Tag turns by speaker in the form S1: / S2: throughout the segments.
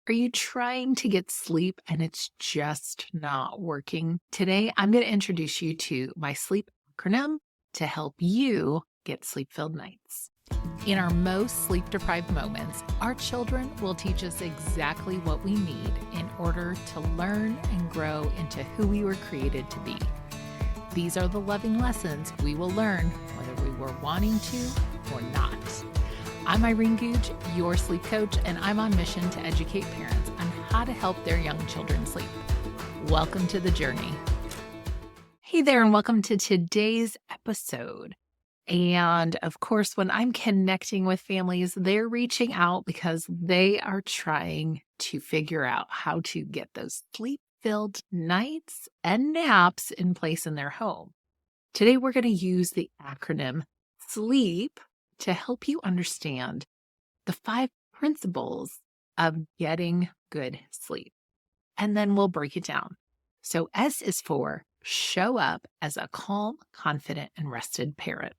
S1: Are you trying to get sleep and it's just not working? Today, I'm going to introduce you to my sleep acronym to help you get sleep-filled nights. In our most sleep-deprived moments, our children will teach us exactly what we need in order to learn and grow into who we were created to be. These are the loving lessons we will learn whether we were wanting to or not. I'm Irene, your sleep coach, and I'm on mission to educate parents on how to help their young children sleep. Welcome to the journey. Hey there, and welcome to today's episode. And of course, when I'm connecting with families, they're reaching out because they are trying to figure out how to get those sleep-filled nights and naps in place in their home. Today, we're going to use the acronym SLEEP to help you understand the 5 principles of getting good sleep. And then we'll break it down. So S is for show up as a calm, confident, and rested parent.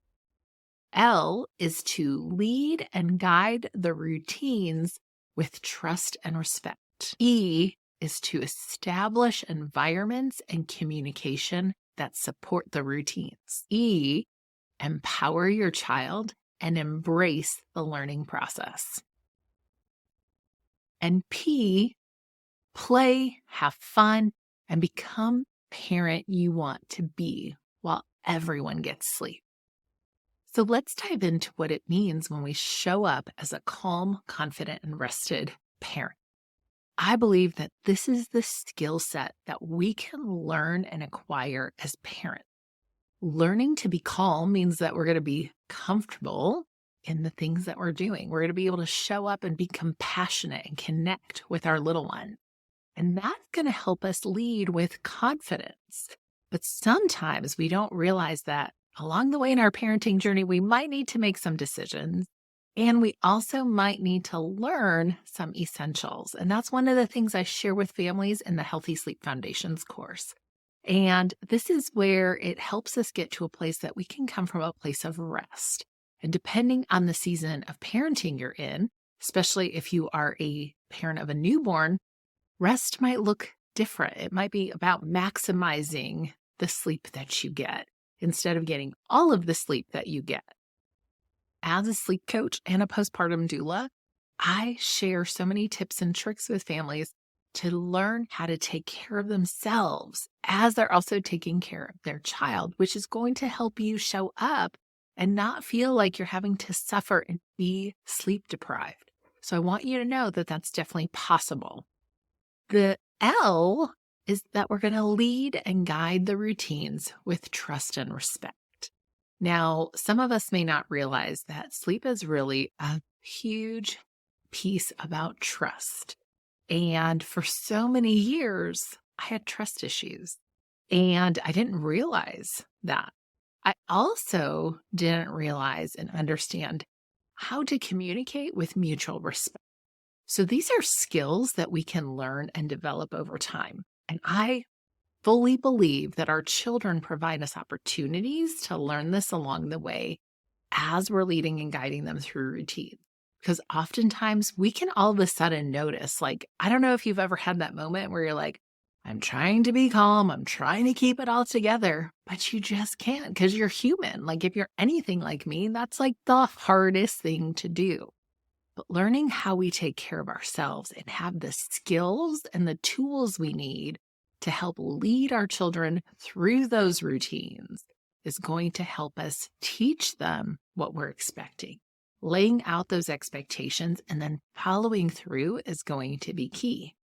S1: L is to lead and guide the routines with trust and respect. E is to establish environments and communication that support the routines. E, empower your child and embrace the learning process. And P, play, have fun, and become the parent you want to be while everyone gets sleep. So let's dive into what it means when we show up as a calm, confident, and rested parent. I believe that this is the skill set that we can learn and acquire as parents. Learning to be calm means that we're going to be comfortable in the things that we're doing. We're going to be able to show up and be compassionate and connect with our little one. And that's going to help us lead with confidence. But sometimes we don't realize that along the way in our parenting journey, we might need to make some decisions. And we also might need to learn some essentials. And that's one of the things I share with families in the Healthy Sleep Foundations course. And this is where it helps us get to a place that we can come from a place of rest. And depending on the season of parenting you're in, especially if you are a parent of a newborn, rest might look different. It might be about maximizing the sleep that you get instead of getting all of the sleep that you get. As a sleep coach and a postpartum doula, I share so many tips and tricks with families to learn how to take care of themselves as they're also taking care of their child, which is going to help you show up and not feel like you're having to suffer and be sleep deprived. So I want you to know that that's definitely possible. The L is that we're going to lead and guide the routines with trust and respect. Now, some of us may not realize that sleep is really a huge piece about trust. And for so many years, I had trust issues, and I didn't realize that. I also didn't realize and understand how to communicate with mutual respect. So these are skills that we can learn and develop over time. And I fully believe that our children provide us opportunities to learn this along the way as we're leading and guiding them through routine. Because oftentimes we can all of a sudden notice, like, I don't know if you've ever had that moment where you're like, I'm trying to be calm, I'm trying to keep it all together, but you just can't because you're human. Like if you're anything like me, that's like the hardest thing to do. But learning how we take care of ourselves and have the skills and the tools we need to help lead our children through those routines is going to help us teach them what we're expecting. Laying out those expectations and then following through is going to be key.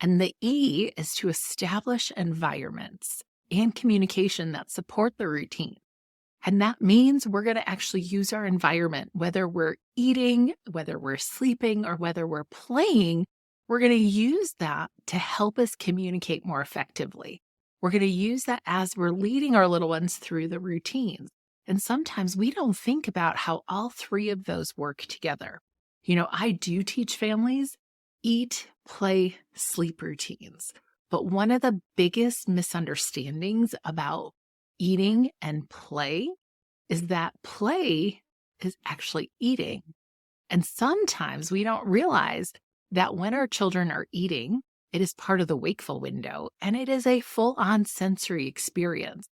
S1: And the E is to establish environments and communication that support the routine. And that means we're going to actually use our environment, whether we're eating, whether we're sleeping, or whether we're playing, we're going to use that to help us communicate more effectively. We're going to use that as we're leading our little ones through the routines. And sometimes we don't think about how all 3 of those work together. You know, I do teach families eat, play, sleep routines. But one of the biggest misunderstandings about eating and play is that play is actually eating. And sometimes we don't realize that when our children are eating, it is part of the wakeful window and it is a full-on sensory experience,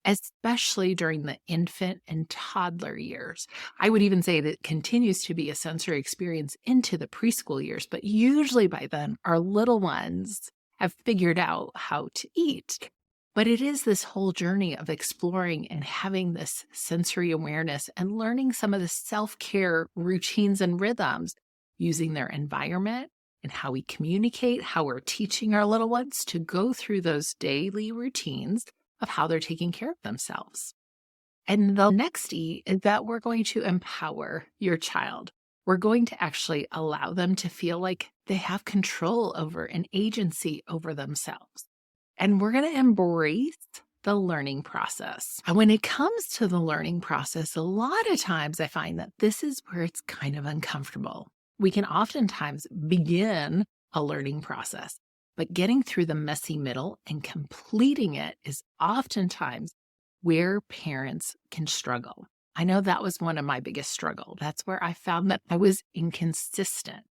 S1: especially during the infant and toddler years. I would even say that it continues to be a sensory experience into the preschool years, but usually by then, our little ones have figured out how to eat. But it is this whole journey of exploring and having this sensory awareness and learning some of the self-care routines and rhythms using their environment and how we communicate, how we're teaching our little ones to go through those daily routines of how they're taking care of themselves. And the next E is that we're going to empower your child. We're going to actually allow them to feel like they have control over and agency over themselves. And we're going to embrace the learning process. And when it comes to the learning process, a lot of times I find that this is where it's kind of uncomfortable. We can oftentimes begin a learning process, but getting through the messy middle and completing it is oftentimes where parents can struggle. I know that was one of my biggest struggles. That's where I found that I was inconsistent.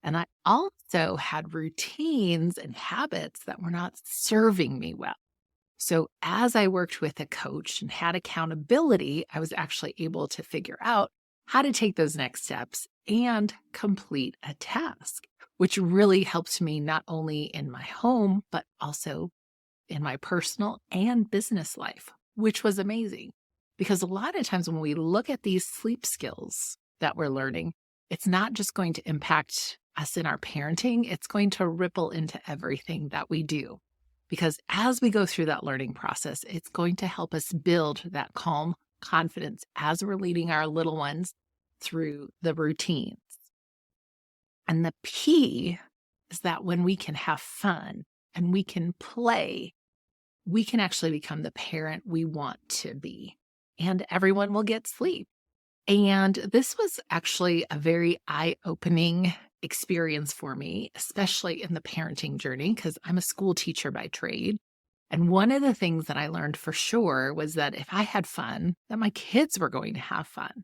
S1: And I also had routines and habits that were not serving me well. So as I worked with a coach and had accountability, I was actually able to figure out how to take those next steps and complete a task, which really helped me not only in my home, but also in my personal and business life, which was amazing. Because a lot of times when we look at these sleep skills that we're learning, it's not just going to impact us in our parenting, it's going to ripple into everything that we do. Because as we go through that learning process, it's going to help us build that calm confidence as we're leading our little ones through the routines. And the P is that when we can have fun and we can play, we can actually become the parent we want to be. And everyone will get sleep. And this was actually a very eye-opening experience for me, especially in the parenting journey, because I'm a school teacher by trade. And one of the things that I learned for sure was that if I had fun, that my kids were going to have fun.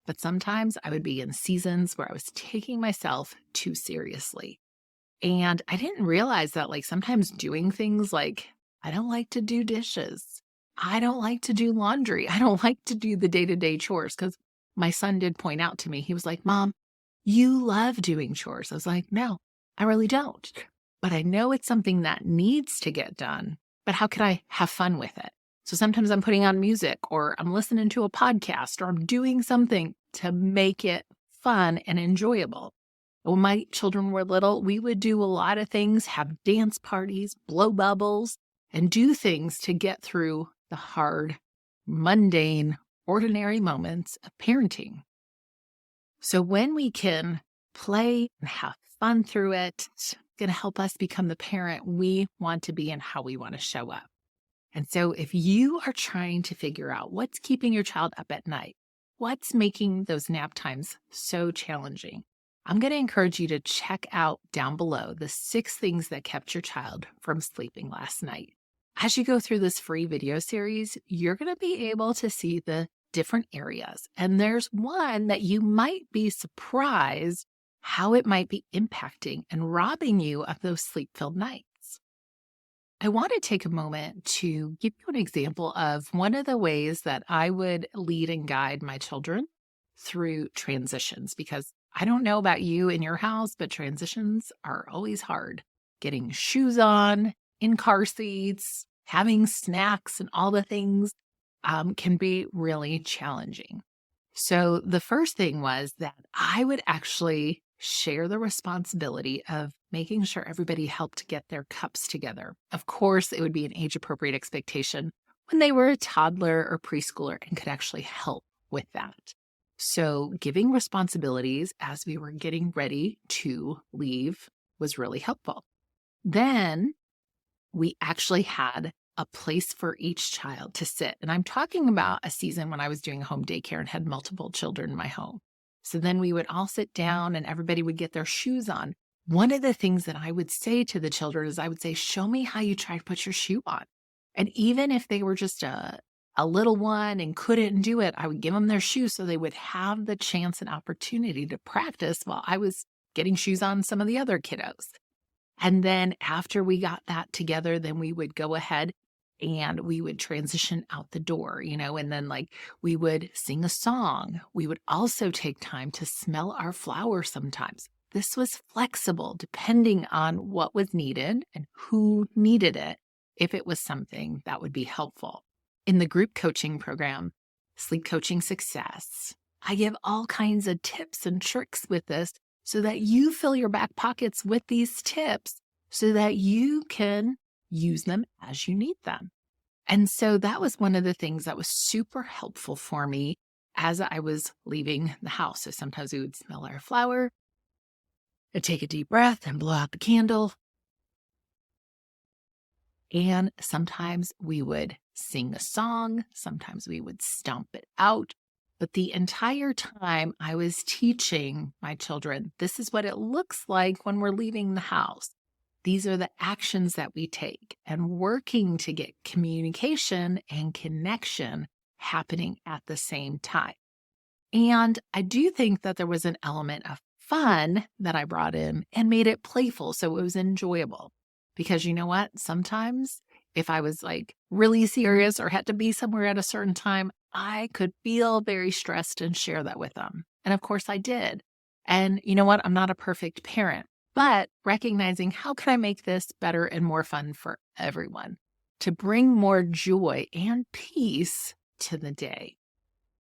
S1: But sometimes I would be in seasons where I was taking myself too seriously. And I didn't realize that sometimes doing things like, I don't like to do dishes. I don't like to do laundry. I don't like to do the day-to-day chores, because my son did point out to me, he was like, Mom, you love doing chores. I was like, no, I really don't. But I know it's something that needs to get done. But how could I have fun with it? So sometimes I'm putting on music or I'm listening to a podcast or I'm doing something to make it fun and enjoyable. When my children were little, we would do a lot of things, have dance parties, blow bubbles, and do things to get through the hard, mundane, ordinary moments of parenting. So when we can play and have fun through it, it's going to help us become the parent we want to be and how we want to show up. And so if you are trying to figure out what's keeping your child up at night, what's making those nap times so challenging, I'm going to encourage you to check out down below the 6 things that kept your child from sleeping last night. As you go through this free video series, you're going to be able to see the different areas. And there's one that you might be surprised how it might be impacting and robbing you of those sleep-filled nights. I want to take a moment to give you an example of one of the ways that I would lead and guide my children through transitions, because I don't know about you in your house, but transitions are always hard. Getting shoes on, in car seats, having snacks and all the things can be really challenging. So the first thing was that I would actually share the responsibility of making sure everybody helped get their cups together. Of course, it would be an age-appropriate expectation when they were a toddler or preschooler and could actually help with that. So giving responsibilities as we were getting ready to leave was really helpful. Then we actually had a place for each child to sit. And I'm talking about a season when I was doing home daycare and had multiple children in my home. So then we would all sit down and everybody would get their shoes on. One of the things that I would say to the children is I would say, show me how you try to put your shoe on. And even if they were just a little one and couldn't do it, I would give them their shoes so they would have the chance and opportunity to practice while I was getting shoes on some of the other kiddos. And then after we got that together, then we would go ahead and we would transition out the door, and then we would sing a song. We would also take time to smell our flower sometimes. This was flexible depending on what was needed and who needed it, if it was something that would be helpful. In the group coaching program, Sleep Coaching Success, I give all kinds of tips and tricks with this so that you fill your back pockets with these tips so that you can use them as you need them. And so that was one of the things that was super helpful for me as I was leaving the house. So sometimes we would smell our flower and take a deep breath and blow out the candle. And sometimes we would sing a song. Sometimes we would stomp it out. But the entire time I was teaching my children, this is what it looks like when we're leaving the house. These are the actions that we take, and working to get communication and connection happening at the same time. And I do think that there was an element of fun that I brought in and made it playful, so it was enjoyable. Because you know what? Sometimes if I was really serious or had to be somewhere at a certain time, I could feel very stressed and share that with them. And of course I did. And you know what? I'm not a perfect parent, but recognizing how can I make this better and more fun for everyone to bring more joy and peace to the day.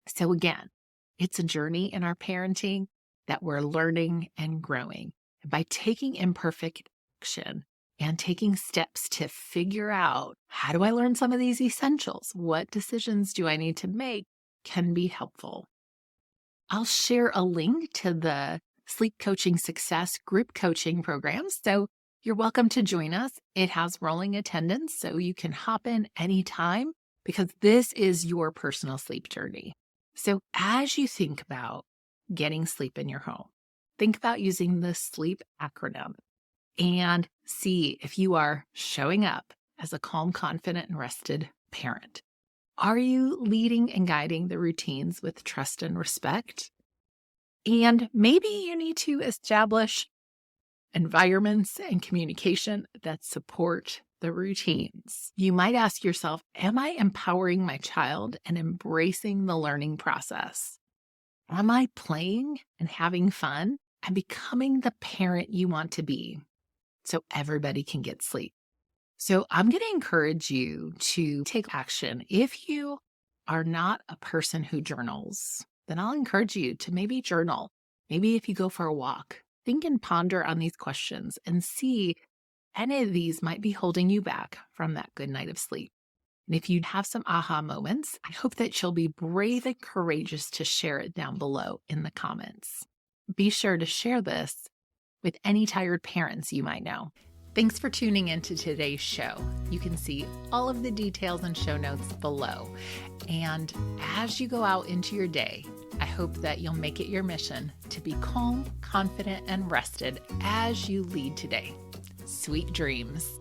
S1: So again, it's a journey in our parenting that we're learning and growing. And by taking imperfect action and taking steps to figure out, how do I learn some of these essentials? What decisions do I need to make can be helpful. I'll share a link to the Sleep Coaching Success group coaching program. So you're welcome to join us. It has rolling attendance, so you can hop in anytime because this is your personal sleep journey. So as you think about getting sleep in your home, think about using the sleep acronym and see if you are showing up as a calm, confident, and rested parent. Are you leading and guiding the routines with trust and respect? And maybe you need to establish environments and communication that support the routines. You might ask yourself, am I empowering my child and embracing the learning process? Am I playing and having fun and becoming the parent you want to be so everybody can get sleep? So I'm going to encourage you to take action. If you are not a person who journals, then I'll encourage you to maybe journal. Maybe if you go for a walk, think and ponder on these questions and see if any of these might be holding you back from that good night of sleep. And if you have some aha moments, I hope that you'll be brave and courageous to share it down below in the comments. Be sure to share this with any tired parents you might know. Thanks for tuning into today's show. You can see all of the details and show notes below. And as you go out into your day, I hope that you'll make it your mission to be calm, confident, and rested as you lead today. Sweet dreams.